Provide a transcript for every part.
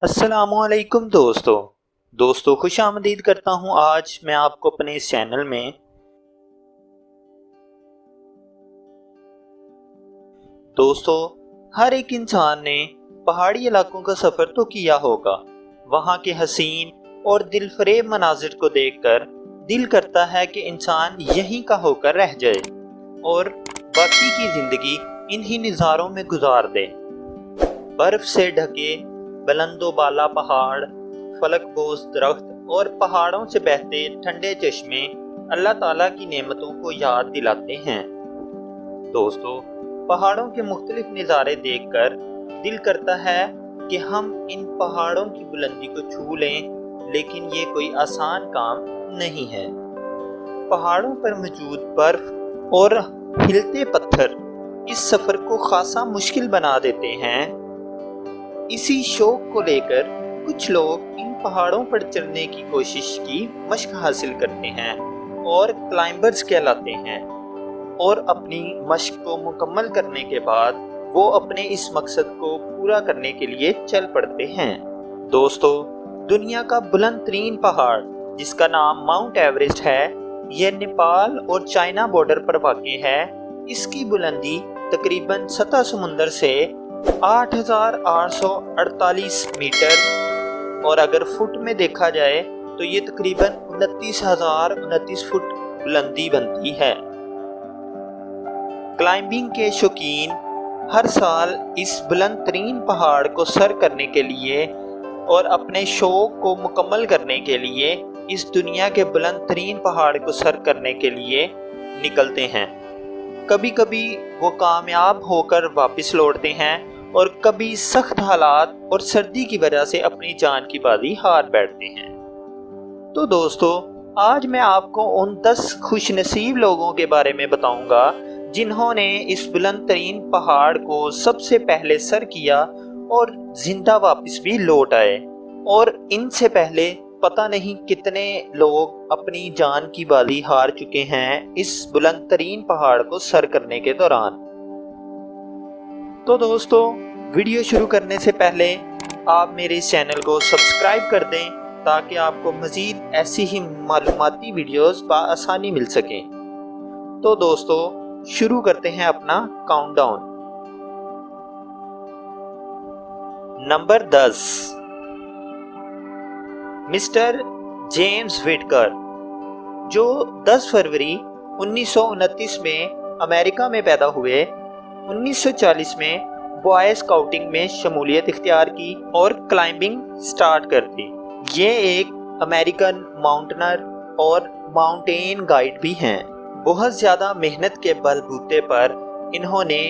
अस्सलाम वालेकुम दोस्तों खुश आमदीद करता हूँ। आज मैं आपको अपने इस चैनल में दोस्तों हर एक इंसान ने पहाड़ी इलाकों का सफ़र तो किया होगा। वहाँ के हसीन और दिलफरेब मनाजिर को देखकर दिल करता है कि इंसान यहीं का होकर रह जाए और बाकी की ज़िंदगी इन्हीं नज़ारों में गुजार दे। बर्फ़ से ढके बुलंदो बाला पहाड़, फलकबोस दरख्त और पहाड़ों से बहते ठंडे चश्मे अल्लाह ताला की नेमतों को याद दिलाते हैं। दोस्तों पहाड़ों के मुख्तलिफ नज़ारे देखकर दिल करता है कि हम इन पहाड़ों की बुलंदी को छू लें, लेकिन ये कोई आसान काम नहीं है। पहाड़ों पर मौजूद बर्फ और हिलते पत्थर इस सफ़र को खासा मुश्किल बना देते हैं। इसी शौक को लेकर कुछ लोग इन पहाड़ों पर चढ़ने की कोशिश की मशक हासिल करते हैं और क्लाइंबर्स कहलाते हैं, और अपनी मशक को मुकम्मल करने के बाद वो अपने इस मकसद को पूरा करने के लिए चल पड़ते हैं। दोस्तों दुनिया का बुलंद तरीन पहाड़ जिसका नाम माउंट एवरेस्ट है, यह नेपाल और चाइना बॉर्डर पर वाक़ है। इसकी बुलंदी तकरीबन सतह समुंदर से 8,848 मीटर और अगर फुट में देखा जाए तो ये तकरीबन 29,029 फुट बुलंदी बनती है। क्लाइंबिंग के शौकीन हर साल इस बुलंद तरीन पहाड़ को सर करने के लिए और अपने शौक को मुकम्मल करने के लिए इस दुनिया के बुलंद तरीन पहाड़ को सर करने के लिए निकलते हैं। कभी कभी वो कामयाब होकर वापस लौटते हैं और कभी सख्त हालात और सर्दी की वजह से अपनी जान की बाजी हार बैठते हैं। तो दोस्तों आज मैं आपको उन 10 खुशनसीब लोगों के बारे में बताऊंगा जिन्होंने इस बुलंद तरीन पहाड़ को सबसे पहले सर किया और जिंदा वापस भी लौट आए, और इनसे पहले पता नहीं कितने लोग अपनी जान की बाजी हार चुके हैं इस बुलंद तरीन पहाड़ को सर करने के दौरान। तो दोस्तों वीडियो शुरू करने से पहले आप मेरे इस चैनल को सब्सक्राइब कर दें ताकि आपको मज़ीद ऐसी ही मालूमाती वीडियोस बआसानी मिल सकें। तो दोस्तों शुरू करते हैं अपना काउंटडाउन। नंबर 10 मिस्टर जेम्स व्हिटकर, जो 10 फरवरी 1929 में अमेरिका में पैदा हुए। 1940 में बॉय स्काउटिंग में शमूलियत इख्तियार की और क्लाइंबिंग स्टार्ट कर दी। ये एक अमेरिकन माउंटेनर और माउंटेन गाइड भी हैं। बहुत ज़्यादा मेहनत के बलबूते पर इन्होंने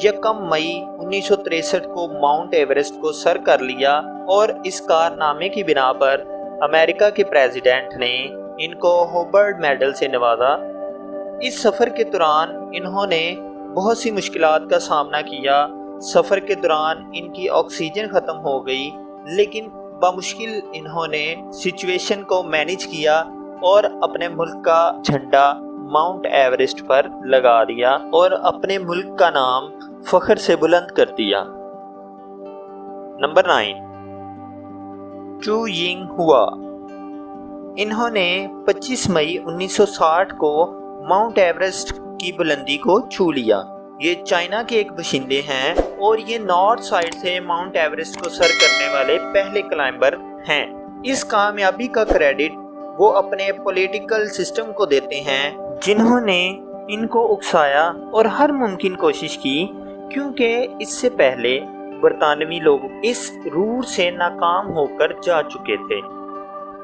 1 मई 1963 को माउंट एवरेस्ट को सर कर लिया, और इस कारनामे की बिना पर अमेरिका के प्रेसिडेंट ने इनको होवर्ड मेडल से नवाजा। इस सफ़र के दौरान इन्होंने बहुत सी मुश्किलात का सामना किया। सफ़र के दौरान इनकी ऑक्सीजन ख़त्म हो गई, लेकिन बामुश्किल इन्होंने सिचुएशन को मैनेज किया और अपने मुल्क का झंडा माउंट एवरेस्ट पर लगा दिया और अपने मुल्क का नाम फ़ख्र से बुलंद कर दिया। नंबर 9 चू यिंग हुआ। इन्होंने 25 मई 1960 को माउंट एवरेस्ट की बुलंदी को छू लिया। ये चाइना के एक बशिंदे हैं और ये नॉर्थ साइड से माउंट एवरेस्ट को सर करने वाले पहले क्लाइंबर हैं। इस कामयाबी का क्रेडिट वो अपने पॉलिटिकल सिस्टम को देते हैं, जिन्होंने इनको उकसाया और हर मुमकिन कोशिश की, क्योंकि इससे पहले बरतानवी लोग इस रूट से नाकाम होकर जा चुके थे।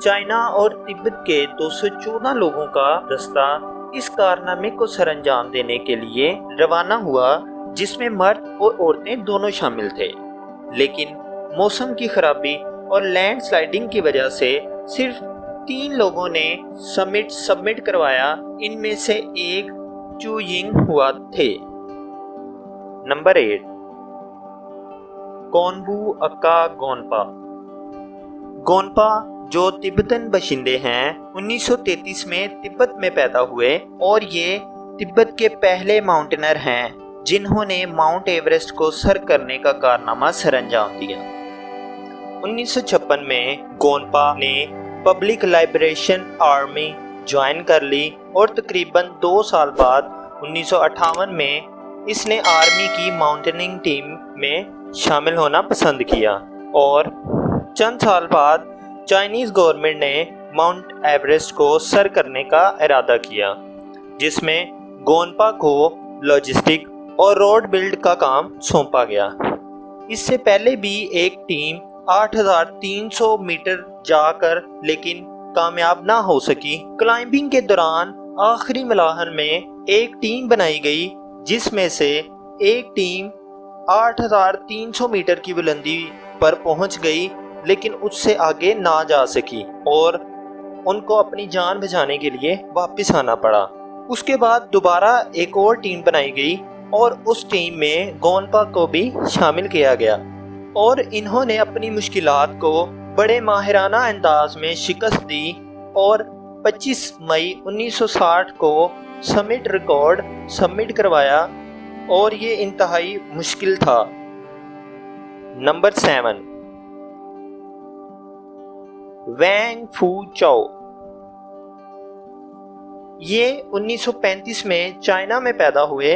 चाइना और तिब्बत के 214 लोगों का दस्ता इस कारनामे को सरअंजाम देने के लिए रवाना हुआ, जिसमें मर्द और औरतें दोनों शामिल थे। लेकिन मौसम की खराबी और लैंडस्लाइडिंग की वजह से सिर्फ 3 लोगों ने सबमिट करवाया। इनमें से एक चू यिंग हुआ थे। नंबर 8 गोनबू अक्का गोनपा। गोनपा जो तिब्बतन बशिंदे हैं 1933 में तिब्बत में पैदा हुए, और ये तिब्बत के पहले माउंटेनर हैं जिन्होंने माउंट एवरेस्ट को सर करने का कारनामा सरअंजाम दिया। 1956 में गोनपा ने पब्लिक लाइबरेशन आर्मी ज्वाइन कर ली और तकरीबन 2 साल बाद 1958 में इसने आर्मी की माउंटेनिंग टीम में शामिल होना पसंद किया और चंद साल बाद चाइनीज़ गवर्नमेंट ने माउंट एवरेस्ट को सर करने का इरादा किया, जिसमें गोनपा को लॉजिस्टिक और रोड बिल्ड का काम सौंपा गया। इससे पहले भी एक टीम 8,300 मीटर जाकर लेकिन कामयाब ना हो सकी। क्लाइंबिंग के दौरान आखिरी मलाहन में एक टीम बनाई गई, जिसमें से एक टीम 8,300 मीटर की बुलंदी पर पहुंच गई लेकिन उससे आगे ना जा सकी और उनको अपनी जान बचाने के लिए वापस आना पड़ा। उसके बाद दोबारा एक और टीम बनाई गई और उस टीम में गोनपा को भी शामिल किया गया और इन्होंने अपनी मुश्किलात को बड़े माहिराना अंदाज में शिकस्त दी और 25 मई 1960 को समिट रिकॉर्ड सबमिट करवाया और ये इंतहाई मुश्किल था। नंबर 7, वैंग फू चाओ। ये 1935 में चाइना में पैदा हुए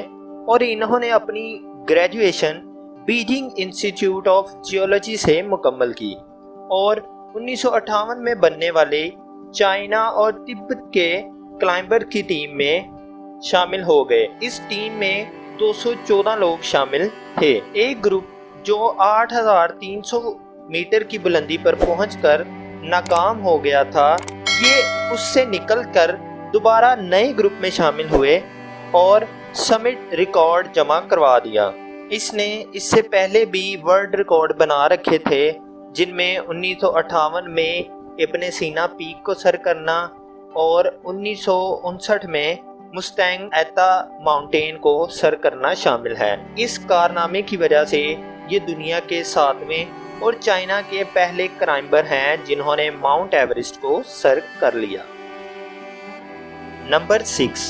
और इन्होंने अपनी graduation Beijing institute of geology से मुकम्मल की और 1958 में बनने वाले चाइना और तिब्बत के क्लाइंबर की टीम में शामिल हो गए। इस टीम में 214 लोग शामिल थे। एक ग्रुप जो 8,300 मीटर की बुलंदी पर पहुंचकर नाकाम हो गया था, ये उससे निकलकर दोबारा नए ग्रुप में शामिल हुए और समिट रिकॉर्ड जमा करवा दिया। इसने इससे पहले भी वर्ल्ड रिकॉर्ड बना रखे थे, जिनमें 1958 में इब्ने सीना पीक को सर करना और 1959 में मुस्तैंग एता माउंटेन को सर करना शामिल है। इस कारनामे की वजह से ये दुनिया के 7वें और चाइना के पहले क्लाइंबर हैं जिन्होंने माउंट एवरेस्ट को सर कर लिया। Number 6,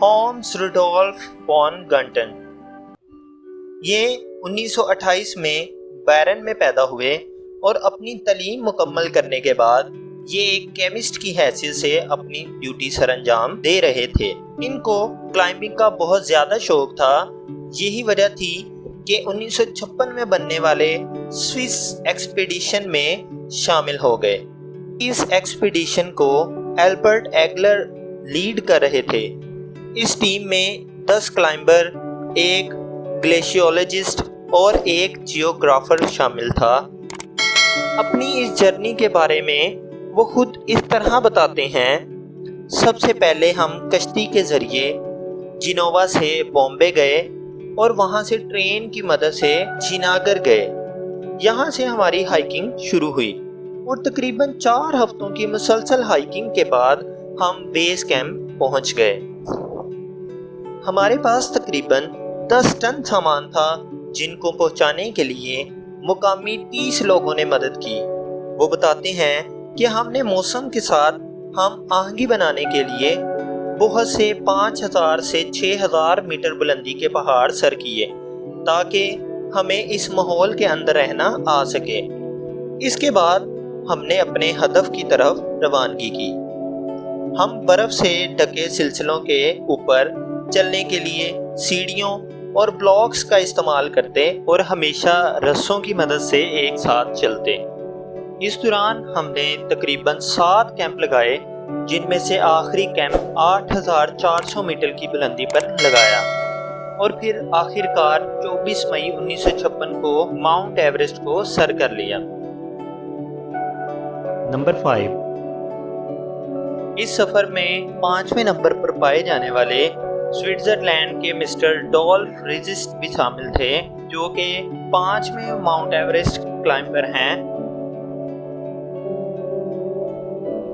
Hans Rudolf von Gunten. ये 1928 में बैरन में पैदा हुए और अपनी तालीम मुकम्मल करने के बाद ये एक केमिस्ट की हैसियत से अपनी ड्यूटी सरअंजाम दे रहे थे। इनको क्लाइंबिंग का बहुत ज़्यादा शौक था। यही वजह थी कि 1956 में बनने वाले स्विस एक्सपीडिशन में शामिल हो गए। इस एक्सपीडिशन को एल्बर्ट एगलर लीड कर रहे थे। इस टीम में 10 क्लाइंबर, एक ग्लेशियोलॉजिस्ट और एक जियोग्राफर शामिल था। अपनी इस जर्नी के बारे में वो खुद इस तरह बताते हैं, सबसे पहले हम कश्ती के ज़रिए जिनोवा से बॉम्बे गए और वहाँ से ट्रेन की मदद से श्रीनगर गए। यहाँ से हमारी हाइकिंग शुरू हुई और तकरीबन 4 हफ्तों की मुसलसल हाइकिंग के बाद हम बेस कैंप पहुँच गए। हमारे पास तकरीबन 10 टन सामान था, जिनको पहुँचाने के लिए मुकामी 30 लोगों ने मदद की। वो बताते हैं कि हमने मौसम के साथ हम आहंगी बनाने के लिए बहुत से 5,000 से 6,000 मीटर बुलंदी के पहाड़ सर किए ताकि हमें इस माहौल के अंदर रहना आ सके। इसके बाद हमने अपने हदफ की तरफ रवानगी की। हम बर्फ़ से ढके सिलसिलों के ऊपर चलने के लिए सीढ़ियों और ब्लॉक्स का इस्तेमाल करते और हमेशा रस्सों की मदद से एक साथ चलते। इस दौरान हमने तकरीबन 7 कैंप लगाए, जिनमें से आखिरी कैंप 8,400 मीटर की बुलंदी पर लगाया और फिर आखिरकार 24 मई 1956 को माउंट एवरेस्ट को सर कर लिया। नंबर 5, इस सफ़र में 5वें नंबर पर पाए जाने वाले स्विट्ज़रलैंड के मिस्टर डॉल्फ रिजिस्ट भी शामिल थे, जो कि 5वें माउंट एवरेस्ट क्लाइंबर हैं।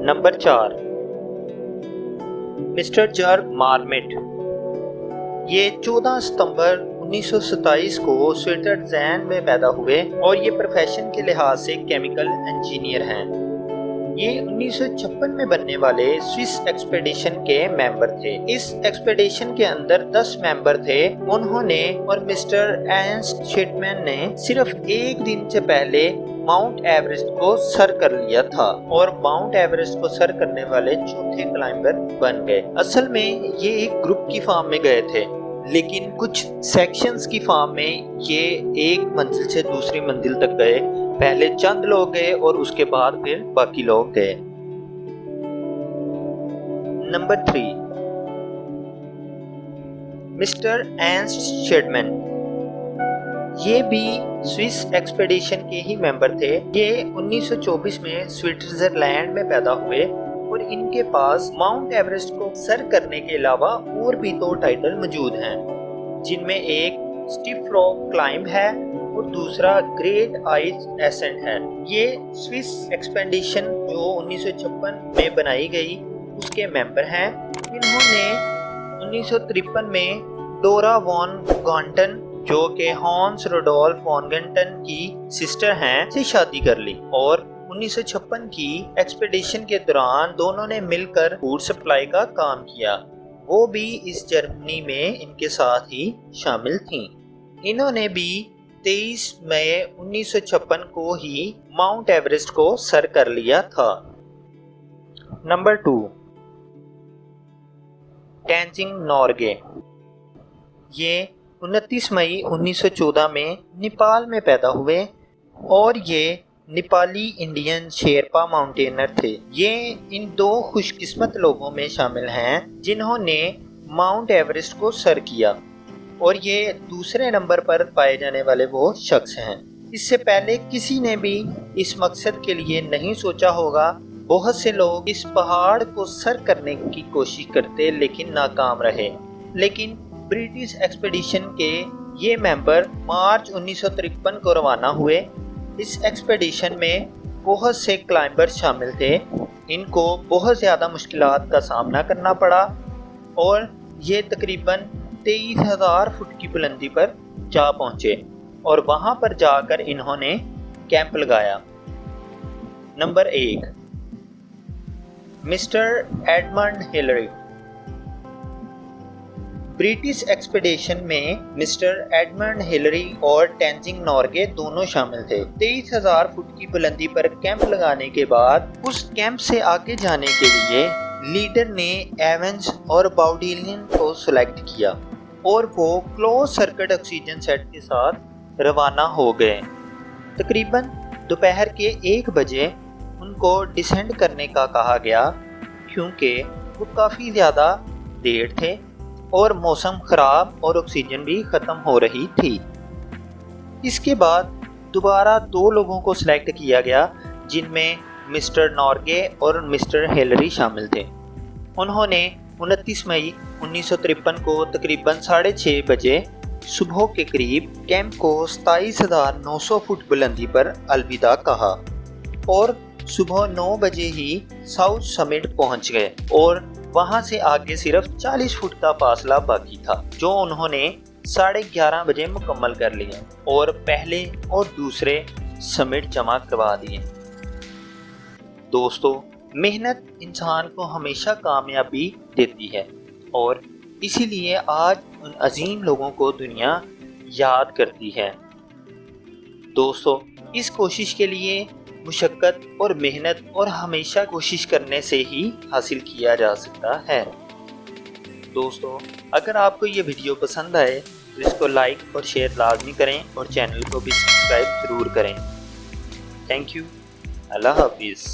Number 4, mister Jurg Marmet. ये 14 सितंबर 1927 को स्विट्ज़रलैंड में पैदा हुए और ये प्रोफेशन के लिहाज से केमिकल इंजीनियर हैं। ये 1956 में बनने वाले स्विस एक्सपेडिशन के मेंबर थे। इस एक्सपेडिशन के अंदर 10 मेंबर थे। उन्होंने और मिस्टर एर्नस्ट शेटमैन ने सिर्फ एक दिन से पहले माउंट एवरेस्ट को सर कर लिया था और माउंट एवरेस्ट को सर करने वाले चौथे क्लाइंबर बन गए। असल में ये एक ग्रुप की फॉर्म में गए थे, लेकिन कुछ सेक्शंस की फॉर्म में ये एक मंजिल से दूसरी मंजिल तक गए। पहले चंद लोग गए और उसके बाद फिर बाकी लोग गए। नंबर 3, मिस्टर एर्नस्ट शेटमैन। ये भी स्विस एक्सपेडिशन के ही मेंबर थे। ये 1924 में स्विट्जरलैंड में पैदा हुए और इनके पास माउंट एवरेस्ट को सर करने के अलावा और भी 2 टाइटल मौजूद हैं, जिनमें एक स्टीफ रॉक क्लाइंब है और दूसरा ग्रेट आइस एसेंट है। ये स्विस एक्सपेडिशन जो 1956 में बनाई गई उसके मेंबर हैं। इन्होंने 1953 में डोरा वॉन गॉन्टन, जो कि हॉन्स रुडोल्फ वॉन गॉन्टन की सिस्टर हैं, से शादी कर ली और 1956 की एक्सपेडिशन के दौरान दोनों ने मिलकर फूड सप्लाई का काम किया। वो भी इस जर्मनी में इनके साथ ही शामिल थीं। इन्होंने भी 23 मई 1956 को ही माउंट एवरेस्ट को सर कर लिया था। नंबर 2, टेंजिंग नोर्गे। ये 29 मई 1914 में नेपाल में पैदा हुए और ये नेपाली इंडियन शेरपा माउंटेनर थे। ये इन 2 खुशकिस्मत लोगों में शामिल हैं जिन्होंने माउंट एवरेस्ट को सर किया और ये दूसरे नंबर पर पाए जाने वाले वो शख्स हैं। इससे पहले किसी ने भी इस मकसद के लिए नहीं सोचा होगा। बहुत से लोग इस पहाड़ को सर करने की कोशिश करते लेकिन नाकाम रहे। लेकिन ब्रिटिश एक्सपेडिशन के ये मेंबर मार्च 1953 को रवाना हुए। इस एक्सपेडिशन में बहुत से क्लाइंबर्स शामिल थे। इनको बहुत ज़्यादा मुश्किलात का सामना करना पड़ा और ये तकरीबन 23,000 फुट की बुलंदी पर जा पहुँचे और वहाँ पर जाकर इन्होंने कैंप लगाया। Number 1, mister Edmund Hillary. British expedition में मिस्टर एडमंड हिलरी और टेंजिंग नोर्गे दोनों शामिल थे। 23,000 फुट की बुलंदी पर कैंप लगाने के बाद उस कैंप से आगे जाने के लिए लीडर ने एवंस और बाउडिलियन को सिलेक्ट किया और वो क्लोज सर्किट ऑक्सीजन सेट के साथ रवाना हो गए। तकरीबन दोपहर के 1 बजे उनको डिसेंड करने का कहा गया क्योंकि वो काफ़ी ज़्यादा देर थे और मौसम ख़राब और ऑक्सीजन भी ख़त्म हो रही थी। इसके बाद दोबारा 2 लोगों को सिलेक्ट किया गया जिनमें मिस्टर नोर्गे और मिस्टर हिलरी शामिल थे। उन्होंने 29 मई 1953 को तकरीबन 6:30 बजे सुबह के करीब कैंप को 27,900 फुट बुलंदी पर अलविदा कहा और सुबह 9 बजे ही साउथ समिट पहुंच गए और वहां से आगे सिर्फ 40 फुट का फासला बाकी था, जो उन्होंने 11:30 बजे मुकम्मल कर लिया और पहले और दूसरे समिट जमा करवा दिए। दोस्तों, मेहनत इंसान को हमेशा कामयाबी देती है और इसीलिए आज उन अजीम लोगों को दुनिया याद करती है। दोस्तों, इस कोशिश के लिए मुशक्क़त और मेहनत और हमेशा कोशिश करने से ही हासिल किया जा सकता है। दोस्तों, अगर आपको ये वीडियो पसंद आए तो इसको लाइक और शेयर लाजमी करें और चैनल को भी सब्सक्राइब ज़रूर करें। Thank you. अल्लाह हाफिज़।